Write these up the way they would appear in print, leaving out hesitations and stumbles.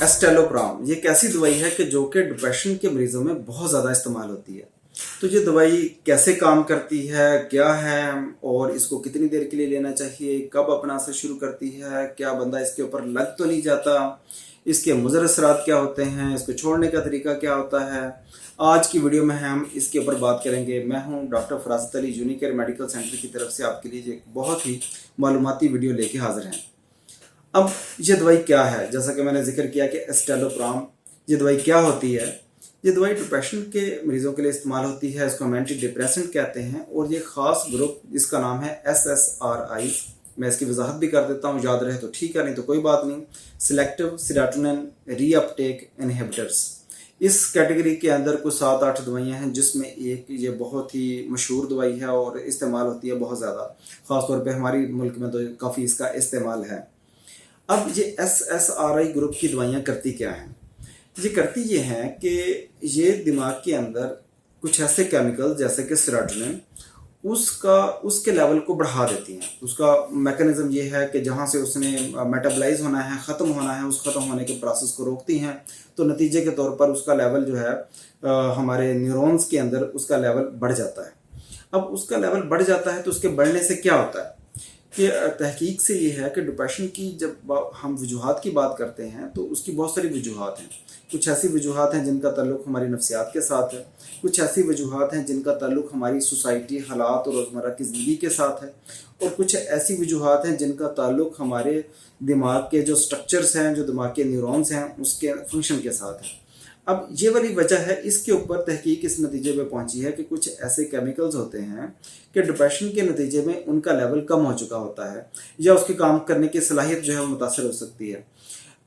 एस्टेलोप्राम ये एक ऐसी दवाई है कि जो कि डिप्रेशन के मरीजों में बहुत ज़्यादा इस्तेमाल होती है। तो ये दवाई कैसे काम करती है, क्या है और इसको कितनी देर के लिए लेना चाहिए, कब अपना असर शुरू करती है, क्या बंदा इसके ऊपर लग तो नहीं जाता, इसके मुज़र असरात क्या होते हैं, इसको छोड़ने का तरीका क्या होता है, आज की वीडियो में हम इसके ऊपर बात करेंगे। मैं हूं doctor फरासत Ali, Unicare medical centre की तरफ से आपके लिए एक बहुत ही मालूमाती वीडियो लेके हाजिर हैं। अब ये दवाई क्या है, जैसा कि मैंने जिक्र किया कि एस्टेलोप्राम ये दवाई क्या होती है। ये दवाई डिप्रेशन के मरीजों के लिए इस्तेमाल होती है, इसको हम एंटी डिप्रेसेंट कहते हैं और ये ख़ास ग्रुप इसका नाम है SSRI। मैं इसकी वजाहत भी कर देता हूँ, याद रहे तो ठीक है, नहीं तो कोई बात नहीं। सिलेक्टिव सेरोटोनिन रीअपटेक इनहिबिटर्स, इस कैटेगरी के अंदर कुछ 7-8 दवाइयाँ हैं जिसमें एक ये बहुत ही मशहूर दवाई है और इस्तेमाल होती है बहुत ज़्यादा, ख़ासतौर पर हमारी मुल्क में तो काफ़ी इसका इस्तेमाल है। अब ये SSRI ग्रुप की दवाइयाँ करती क्या हैं? ये करती ये हैं कि ये दिमाग के अंदर कुछ ऐसे केमिकल जैसे कि सेरोटोनिन उसके लेवल को बढ़ा देती हैं। उसका मैकेनिज्म ये है कि जहाँ से उसने मेटाबलाइज होना है, ख़त्म होना है, उस ख़त्म होने के प्रोसेस को रोकती हैं। तो नतीजे के तौर पर उसका लेवल जो है हमारे न्यूरॉन्स के अंदर उसका लेवल बढ़ जाता है। अब उसका लेवल बढ़ जाता है तो उसके बढ़ने से क्या होता है कि तहकीक से ये है कि डिप्रेशन की जब हम वजूहात की बात करते हैं तो उसकी बहुत सारी वजूहात हैं। कुछ ऐसी वजूहात हैं जिनका ताल्लुक़ हमारी नफ्सियात के साथ है, कुछ ऐसी वजूहात हैं जिनका ताल्लुक़ हमारी सोसाइटी, हालात और रोज़मर्रा की ज़िंदगी के साथ है, और कुछ ऐसी वजूहात हैं जिनका ताल्लुक़ हमारे दिमाग के जो स्ट्रक्चर्स हैं, जो दिमाग के न्यूरॉन्स हैं, उसके फंक्शन के साथ है। अब ये वाली वजह है, इसके ऊपर तहकीक इस नतीजे पे पहुंची है कि कुछ ऐसे केमिकल्स होते हैं कि डिप्रेशन के नतीजे में उनका लेवल कम हो चुका होता है या उसके काम करने की सलाहियत जो है वो मुतासर हो सकती है।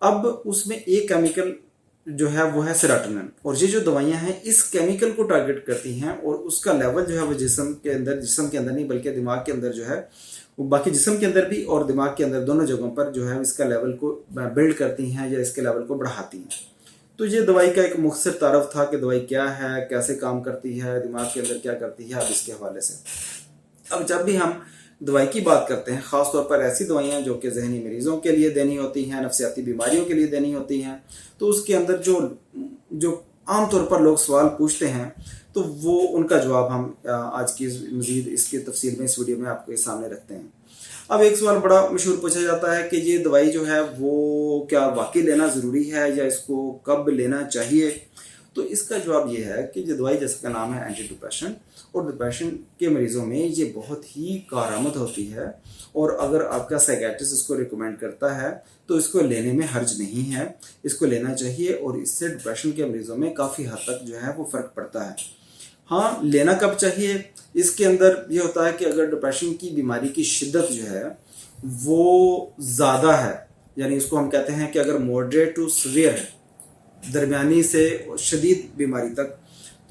अब उसमें एक केमिकल जो है वो है सेरोटोनिन, और ये जो दवाइयाँ हैं इस केमिकल को टारगेट करती हैं और उसका लेवल जो है वो जिस्म के अंदर नहीं बल्कि दिमाग के अंदर जो है वो बाकी जिस्म के अंदर भी और दिमाग के अंदर दोनों जगहों पर जो है इसका लेवल को बिल्ड करती हैं या इसके लेवल को बढ़ाती हैं। तो ये दवाई का एक मुख्तसर तारफ़ था कि दवाई क्या है, कैसे काम करती है, दिमाग के अंदर क्या करती है, अब इसके हवाले से। अब जब भी हम दवाई की बात करते हैं, ख़ास तौर पर ऐसी दवाइयाँ जो कि जहनी मरीज़ों के लिए देनी होती हैं, नफ्सियाती बीमारियों के लिए देनी होती हैं, तो उसके अंदर जो आम तौर पर लोग सवाल पूछते हैं तो वो उनका जवाब हम आज की मज़ीद इसकी तफसील में इस वीडियो में आपके सामने रखते हैं। अब एक सवाल बड़ा मशहूर पूछा जाता है कि ये दवाई जो है वो क्या वाकई लेना ज़रूरी है या इसको कब लेना चाहिए। तो इसका जवाब ये है कि ये दवाई, जैसे का नाम है एंटी डिप्रेशन, और डिप्रेशन के मरीज़ों में ये बहुत ही कारआमद होती है, और अगर आपका साइकियाट्रिस्ट इसको रिकमेंड करता है तो इसको लेने में हर्ज नहीं है, इसको लेना चाहिए और इससे डिप्रेशन के मरीज़ों में काफ़ी हद तक जो है वो फ़र्क पड़ता है। हाँ, लेना कब चाहिए, इसके अंदर ये होता है कि अगर डिप्रेशन की बीमारी की शिद्दत जो है वो ज़्यादा है, यानी इसको हम कहते हैं कि अगर मॉडरेट टू सीवियर है, दरमियानी से शदीद बीमारी तक,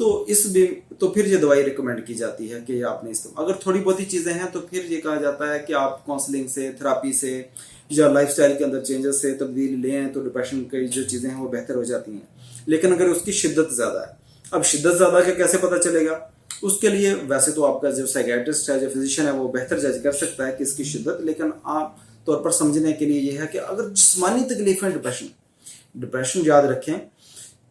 तो फिर ये दवाई रिकमेंड की जाती है कि आपने इस्तेमाल। अगर थोड़ी बहुत ही चीज़ें हैं तो फिर ये कहा जाता है कि आप काउंसलिंग से, थेरापी से या लाइफस्टाइल के अंदर चेंजेस से तब्दीली लें तो डिप्रेशन की जो चीज़ें हैं वो बेहतर हो जाती हैं। लेकिन अगर उसकी शिद्दत ज़्यादा है, अब शिद्दत ज़्यादा का कैसे पता चलेगा, उसके लिए वैसे तो आपका जो साइकियाट्रिस्ट है, जो फिजिशियन है, वो बेहतर जज कर सकता है कि इसकी शिद्दत, लेकिन आप तौर पर समझने के लिए ये है कि अगर जिस्मानी तकलीफ़ें डिप्रेशन याद रखें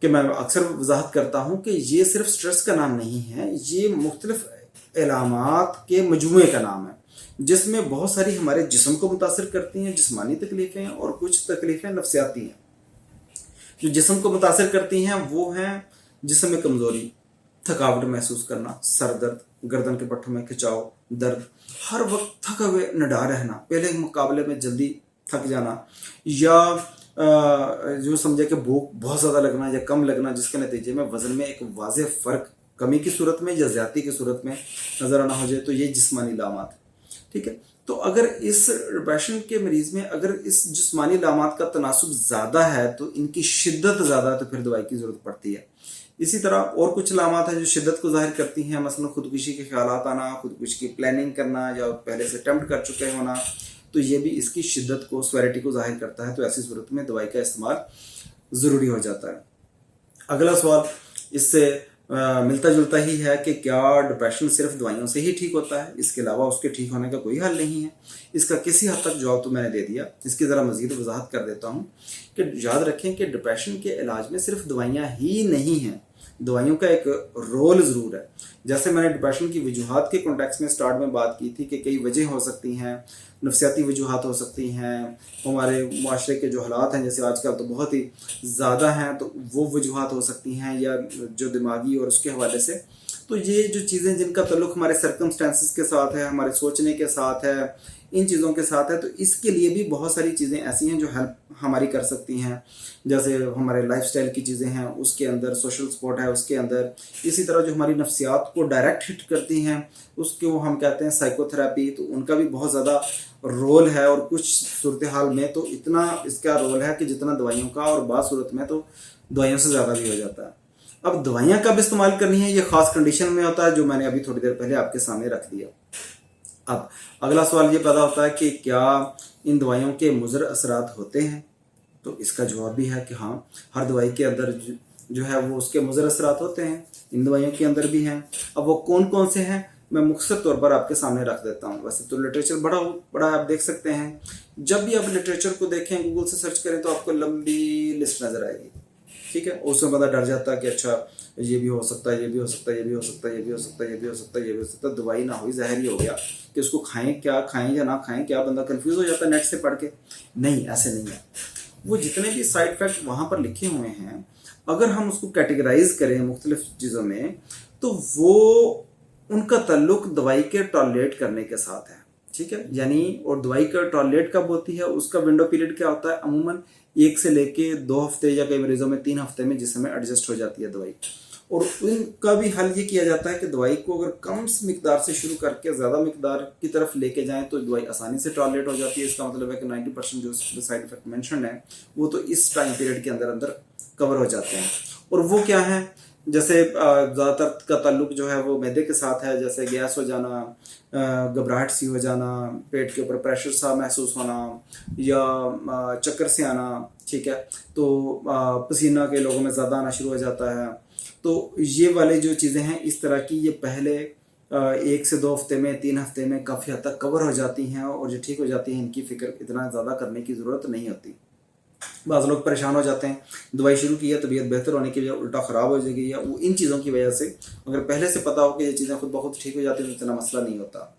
कि मैं अक्सर वजाहत करता हूँ कि ये सिर्फ स्ट्रेस का नाम नहीं है, ये मुख्तलिफ इलामात के मजमूए का नाम है जिसमें बहुत सारी हमारे जिस्म को मुतासर करती हैं जिस्मानी तकलीफ़ें, और कुछ तकलीफ़ें नफ्सियाती हैं। जो जिस्म को मुतासर करती हैं वो हैं जिस्म में कमज़ोरी, थकावट महसूस करना, सर दर्द, गर्दन के पट्टों में खिंचाव, दर्द, हर वक्त थका हुए निडा रहना, पहले मुकाबले में जल्दी थक जाना, या जो समझे कि भूख बहुत ज़्यादा लगना या कम लगना, जिसके नतीजे में वज़न में एक वाज़ेह फ़र्क कमी की सूरत में या ज़्यादती की सूरत में नज़र आना हो जाए, तो ये जिस्मानी लामात। ठीक है, तो अगर इस डिप्रेशन के मरीज़ में अगर इस जिस्मानी लामात का तनासुब ज़्यादा है तो इनकी शिद्दत ज़्यादा है, तो फिर दवाई की ज़रूरत पड़ती है। इसी तरह और कुछ लामात हैं जो शिद्दत को ज़ाहिर करती हैं, मसलन खुदकुशी के ख्यालात आना, खुदकुशी की प्लानिंग करना या पहले से अटेम्प्ट कर चुके होना, तो ये भी इसकी शिद्दत को, स्वेरिटी को ज़ाहिर करता है। तो ऐसी सूरत में दवाई का इस्तेमाल ज़रूरी हो जाता है। अगला सवाल, इससे मिलता जुलता ही है कि क्या डिप्रेशन सिर्फ दवाइयों से ही ठीक होता है, इसके अलावा उसके ठीक होने का कोई हल नहीं है। इसका किसी हद तक जवाब तो मैंने दे दिया, इसकी ज़रा मज़ीद वजाहत कर देता हूँ कि याद रखें कि डिप्रेशन के इलाज में सिर्फ दवाइयाँ ही नहीं हैं, दवाइयों का एक रोल ज़रूर है। जैसे मैंने डिप्रेशन की वजूहात के कॉन्टेक्स्ट में स्टार्ट में बात की थी कि कई वजह हो सकती हैं, नफसियाती वजूहात हो सकती हैं, हमारे माशरे के जो हालात हैं जैसे आजकल तो बहुत ही ज़्यादा हैं, तो वो वजूहात हो सकती हैं, या जो दिमागी और उसके हवाले से। तो ये जो चीज़ें जिनका ताल्लुक हमारे सर्कमस्टेंसेस के साथ है, हमारे सोचने के साथ है, इन चीज़ों के साथ है, तो इसके लिए भी बहुत सारी चीज़ें ऐसी हैं जो हेल्प हमारी कर सकती हैं। जैसे हमारे लाइफस्टाइल की चीज़ें हैं, उसके अंदर सोशल सपोर्ट है, उसके अंदर इसी तरह जो हमारी नफ्सियात को डायरेक्ट हिट करती हैं उसको हम कहते हैं साइकोथेरेपी, तो उनका भी बहुत ज़्यादा रोल है। और कुछ सूरत हाल में तो इतना इसका रोल है कि जितना दवाइयों का, और बाद सूरत में तो दवाइयों से ज़्यादा भी हो जाता है। अब दवाइयाँ कब इस्तेमाल करनी है, ये ख़ास कंडीशन में होता है, जो मैंने अभी थोड़ी देर पहले आपके सामने रख दिया। अब अगला सवाल ये पैदा होता है कि क्या इन दवाइयों के मुज़र असरात होते हैं, तो इसका जवाब भी है कि हाँ, हर दवाई के अंदर जो है वो उसके मुज़र असरात होते हैं, इन दवाइयों के अंदर भी हैं। अब वो कौन कौन से हैं मैं मुख्तसर तौर पर आपके सामने रख देता हूँ। वैसे तो लिटरेचर बड़ा आप देख सकते हैं, जब भी आप लिटरेचर को देखें, गूगल से सर्च करें तो आपको लंबी लिस्ट नज़र आएगी, ठीक है। उसमें बंदा डर जाता है कि अच्छा ये भी हो सकता है, ये भी हो सकता है, ये भी हो सकता है, ये भी हो सकता है, ये भी हो सकता है, ये भी हो सकता है, दवाई ना हुई जहर ही हो गया कि उसको खाएं, क्या खाएं या ना खाएं, क्या बंदा कंफ्यूज हो जाता है नेट से पढ़ के। नहीं, ऐसे नहीं है। वो जितने भी साइड इफेक्ट वहाँ पर लिखे हुए हैं, अगर हम उसको कैटेगराइज करें मुख्तलिफ चीज़ों में, तो वो उनका ताल्लुक दवाई के टॉलरेट करने के साथ है, ठीक है। यानी और दवाई का टॉलरेट कब होती है, उसका विंडो पीरियड क्या होता है, अमूमन 1 से लेके 2 हफ्ते, या कई मरीजों में 3 हफ्ते में जिसमें एडजस्ट हो जाती है दवाई। और उनका भी हल ये किया जाता है कि दवाई को अगर कम मिकदार से शुरू करके ज़्यादा मिकदार की तरफ लेके जाएं तो दवाई आसानी से टॉलरेट हो जाती है। इसका मतलब है कि 90% जो साइड इफेक्ट मेंशन है वो तो इस टाइम पीरियड के अंदर अंदर कवर हो जाते हैं। और वो क्या है, जैसे ज़्यादातर का ताल्लुक जो है वो मैदे के साथ है, जैसे गैस हो जाना, घबराहट सी हो जाना, पेट के ऊपर प्रेशर सा महसूस होना, या चक्कर से आना, ठीक है। तो पसीना के लोगों में ज़्यादा आना शुरू हो जाता है। तो ये वाले जो चीज़ें हैं इस तरह की, ये पहले 1 से 2 हफ्ते में, 3 हफ्ते में काफ़ी हद तक कवर हो जाती हैं, और जो ठीक हो जाती हैं इनकी फ़िक्र इतना ज़्यादा करने की ज़रूरत नहीं होती। बाज़ लोग परेशान हो जाते हैं, दवाई शुरू की है, तबीयत बेहतर होने की बजाय उल्टा ख़राब हो जाएगी, या वो इन चीज़ों की वजह से अगर पहले से पता हो कि ये चीज़ें खुद ब खुद ठीक हो जाती हैं तो इतना मसला नहीं होता।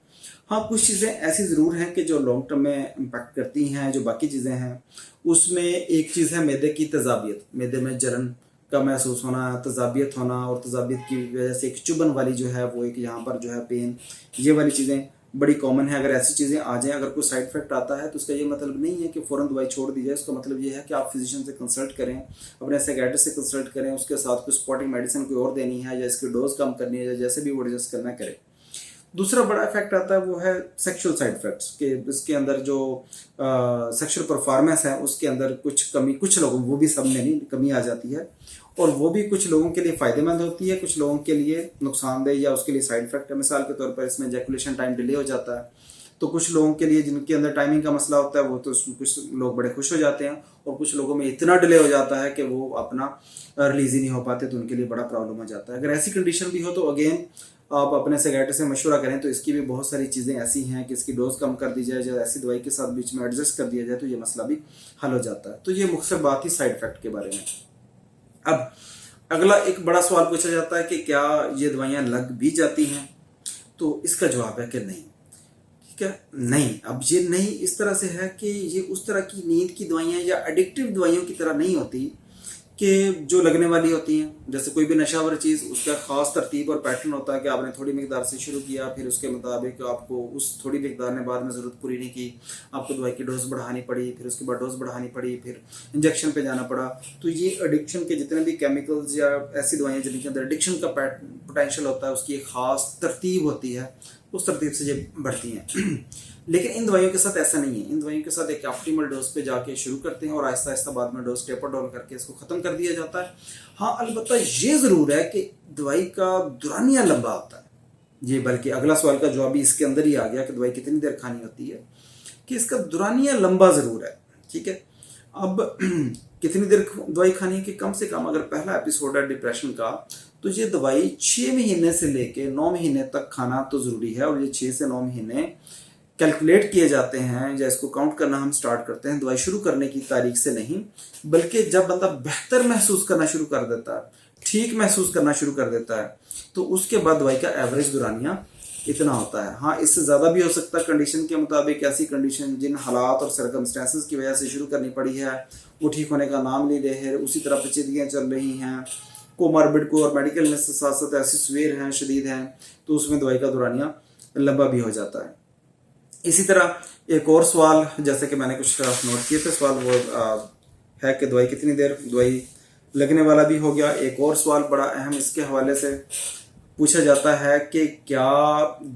हाँ, कुछ चीज़ें ऐसी ज़रूर हैं कि जो लॉन्ग टर्म में इम्पैक्ट करती हैं, जो बाकी चीज़ें हैं उसमें एक चीज़ है मैदे की तेज़ाबियत, मैदे में जलन का महसूस होना, तेज़ाबियत होना, और तेज़ाबियत की वजह से एक चुभन वाली जो है वो एक यहाँ पर जो है पेन, ये वाली चीज़ें बड़ी कॉमन है। अगर ऐसी चीज़ें आ जाएं, अगर कोई साइड इफेक्ट आता है तो उसका ये मतलब नहीं है कि फ़ौरन दवाई छोड़ दी जाए। उसका मतलब ये है कि आप फिजिशियन से कंसल्ट करें, अपने साइकियाट्रिस्ट से कंसल्ट करें, उसके साथ कोई सपोर्टिंग मेडिसिन कोई और देनी है, या इसकी डोज कम करनी है, या जैसे भी वो एडजस्ट करना करें। दूसरा बड़ा इफेक्ट आता है वो है सेक्सुअल साइड इफेक्ट्स के, इसके अंदर जो सेक्सुअल परफॉर्मेंस है उसके अंदर कुछ कमी, कुछ लोगों, वो भी सब में नहीं, कमी आ जाती है, और वो भी कुछ लोगों के लिए फ़ायदेमंद होती है, कुछ लोगों के लिए नुकसानदेह या उसके लिए साइड इफेक्ट है। मिसाल के तौर पर इसमें एजैकुलेशन टाइम डिले हो जाता है, तो कुछ लोगों के लिए जिनके अंदर टाइमिंग का मसला होता है वो तो कुछ लोग बड़े खुश हो जाते हैं, और कुछ लोगों में इतना डिले हो जाता है कि वो अपना रिलीज ही नहीं हो पाते, तो उनके लिए बड़ा प्रॉब्लम हो जाता है। अगर ऐसी कंडीशन भी हो तो अगेन आप अपने साइकियाट्रिस्ट से मशवरा करें, तो इसकी भी बहुत सारी चीज़ें ऐसी हैं कि इसकी डोज कम कर दी जाए, या ऐसी दवाई के साथ बीच में एडजस्ट कर दिया जाए तो ये मसला भी हल हो जाता है। तो ये मुख्तसर बात ही साइड इफेक्ट के बारे में। अब अगला एक बड़ा सवाल पूछा जाता है कि क्या ये दवाइयाँ लग भी जाती हैं, तो इसका जवाब है कि नहीं, ठीक है, नहीं। अब ये नहीं इस तरह से है कि ये उस तरह की नींद की दवाइयाँ या एडिक्टिव दवाइयों की तरह नहीं होती कि जो लगने वाली होती हैं। जैसे कोई भी नशावर चीज़, उसका ख़ास तरतीब और पैटर्न होता है कि आपने थोड़ी मिकदार से शुरू किया, फिर उसके मुताबिक आपको उस थोड़ी मिकदार ने बाद में ज़रूरत पूरी नहीं की, आपको दवाई की डोज बढ़ानी पड़ी, फिर उसके बाद डोज बढ़ानी पड़ी, फिर इंजेक्शन पे जाना पड़ा। तो ये एडिक्शन के जितने भी केमिकल्स या ऐसी दवाइयाँ जिनके अंदर एडिक्शन का पोटेंशियल होता है, उसकी एक ख़ास तरतीब होती है, उस तरतीब से ये बढ़ती हैं। लेकिन इन दवाइयों के साथ ऐसा नहीं है। इन दवाइयों के साथ एक ऑप्टिमल डोज पे जाके शुरू करते हैं, और आहिस्ता आहिस्ता बाद में डोज टेपर डाउन करके इसको ख़त्म कर दिया जाता है। हाँ, अलबत्ता ये ज़रूर है कि दवाई का दुरानिया लंबा होता है। ये बल्कि अगला सवाल का जवाब भी इसके अंदर ही आ गया कि दवाई कितनी देर खानी होती है, कि इसका दुरानिया लंबा ज़रूर है, ठीक है। अब कितनी देर दवाई खानी है कि कम से कम अगर पहला एपिसोड है डिप्रेशन का तो ये दवाई 6 महीने से लेके 9 महीने तक खाना तो ज़रूरी है। और ये 6 से 9 महीने कैलकुलेट किए जाते हैं या इसको काउंट करना हम स्टार्ट करते हैं दवाई शुरू करने की तारीख से नहीं, बल्कि जब बंदा बेहतर महसूस करना शुरू कर देता है, ठीक महसूस करना शुरू कर देता है, तो उसके बाद दवाई का एवरेज दुरानिया इतना होता है। हाँ, इससे ज़्यादा भी हो सकता है कंडीशन के मुताबिक। ऐसी कंडीशन जिन हालात और सर्कमस्टेंसेस की वजह से शुरू करनी पड़ी है वो ठीक होने का नाम ले रहे हैं, उसी तरह पेचीदगियाँ चल रही हैं, कोमार्बिड को और मेडिकल इलनेस के साथ साथ ऐसी सवेर हैं, शदीद हैं, तो उसमें दवाई का दुरानिया लंबा भी हो जाता है। इसी तरह एक और सवाल जैसे कि मैंने कुछ नोट किए थे, सवाल वो है कि दवाई कितनी देर दवाई लगने वाला भी हो गया। एक और सवाल बड़ा अहम इसके हवाले से पूछा जाता है कि क्या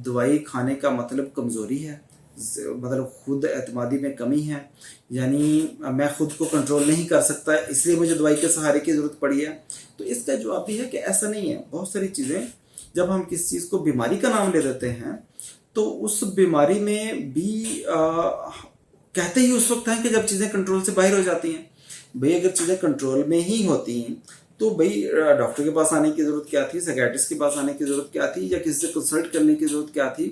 दवाई खाने का मतलब कमज़ोरी है, मतलब खुद एतमादी में कमी है, यानी मैं खुद को कंट्रोल नहीं कर सकता इसलिए मुझे दवाई के सहारे की ज़रूरत पड़ी है। तो इसका जवाब भी है कि ऐसा नहीं है। बहुत सारी चीज़ें जब हम किसी चीज़ को बीमारी का नाम ले देते हैं तो उस बीमारी में भी कहते ही उस वक्त हैं कि जब चीज़ें कंट्रोल से बाहर हो जाती हैं। भाई अगर चीज़ें कंट्रोल में ही होती हैं तो भाई डॉक्टर के पास आने की ज़रूरत क्या थी, साइकियाट्रिस्ट के पास आने की ज़रूरत क्या थी, या किसी से कंसल्ट करने की ज़रूरत क्या थी।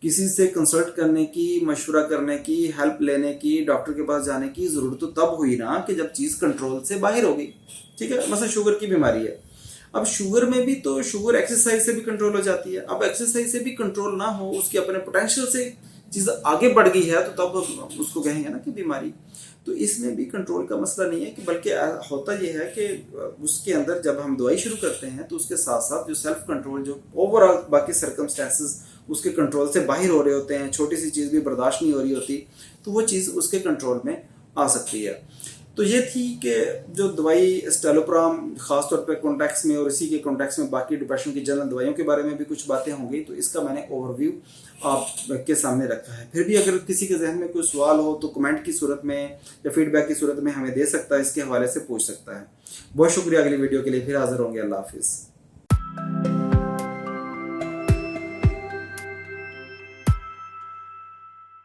किसी से कंसल्ट करने की, मशवरा करने की, हेल्प लेने की, डॉक्टर के पास जाने की ज़रूरत तो तब हुई ना कि जब चीज़ कंट्रोल से बाहर हो गई। ठीक है, मतलब शुगर की बीमारी है, अब शुगर में भी तो शुगर एक्सरसाइज से भी कंट्रोल हो जाती है। अब एक्सरसाइज से भी कंट्रोल ना हो, उसके अपने पोटेंशियल से चीज़ आगे बढ़ गई है तो तब उसको कहेंगे ना कि बीमारी। तो इसमें भी कंट्रोल का मसला नहीं है कि बल्कि होता यह है कि उसके अंदर जब हम दवाई शुरू करते हैं तो उसके साथ साथ जो सेल्फ कंट्रोल, जो ओवरऑल बाकी सर्कमस्टेंसेस उसके कंट्रोल से बाहर हो रहे होते हैं, छोटी सी चीज़ भी बर्दाश्त नहीं हो रही होती, तो वो चीज़ उसके कंट्रोल में आ सकती है। तो ये थी कि जो दवाई स्टेलोप्राम ख़ास तौर पे कॉन्टेक्स्ट में और इसी के कॉन्टेक्स्ट में बाकी डिप्रेशन की जनरल दवाइयों के बारे में भी कुछ बातें होंगी, तो इसका मैंने ओवरव्यू आपके सामने रखा है। फिर भी अगर किसी के जहन में कोई सवाल हो तो कमेंट की सूरत में या फीडबैक की सूरत में हमें दे सकता है, इसके हवाले से पूछ सकता है। बहुत शुक्रिया। अगली वीडियो के लिए फिर हाजिर होंगे। अल्लाह हाफिज़।